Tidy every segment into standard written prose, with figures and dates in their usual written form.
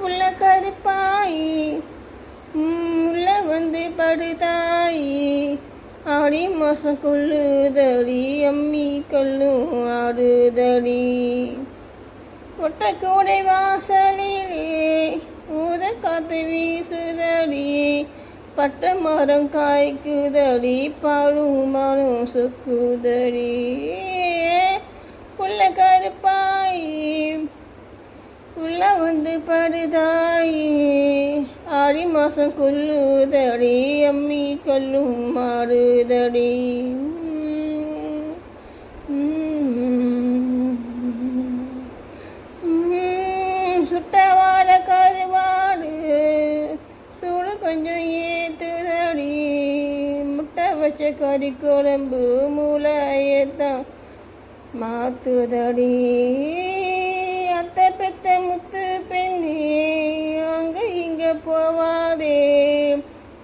உள்ள கருப்பாயி உள்ள வந்து படுதாயி ஆடி மாசம் கொள்ளுதடி அம்மி கல்லும் ஆடுதடி ஒற்றை கூடை வாசலிலே ஊத காத்து வீசுதடி பட்ட மரம் காய்க்குதடி பாழும் மானும் சொக்குதடி உள்ள கருப்பாயி உள்ள வந்து படுதாயி ஆடி மாசம் கொள்ளுதடி அம்மி கல்லும் மாடுதடி சுட்டவாட கருவாடு சூடு கொஞ்சம் ஏத்துதடி முட்டை வச்ச கறி குழம்பு மூளையத்தான் மாத்துதடி அத்தை பெத்த முத்து பெண்ணே அங்க இங்க போவாதே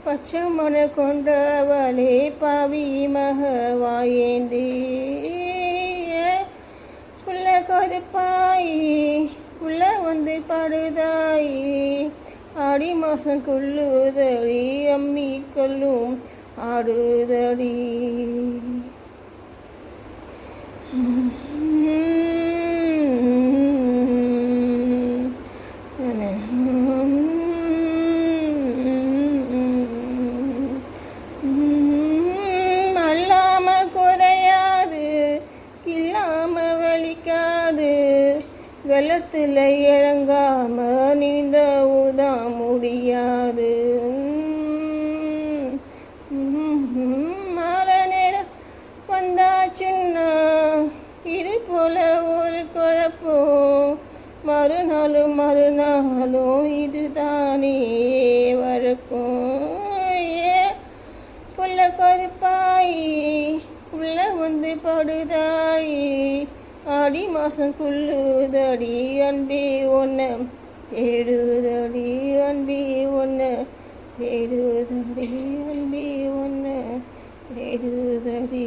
பச்சை மன கொண்டவளே பாவி மக வாயேண்டி உள்ள கருப்பாயி உள்ள வந்து படுதாயி ஆடி மாசம் கொள்ளுதடி அம்மி கொல்லும் ஆடுதடி அல்லாம குறையாது இல்லாம வலிக்காது வெள்ளத்தில் இறங்காம நீந்த ஊதா முடியாது மாலை நேரம் வந்தாச்சுன்னா இது போல ஒரு குழப்பம் மறுநாளும் இதுதானே வழக்கம் புள்ள கருப்பாயி உள்ள வந்து படுதாயி ஆடி மாசம் கொள்ளுதடி அன்பே ஒன்ன தேடுதடி அன்பே ஒன்ன தேடுதடி அன்பே ஒன்ன தேடுதடி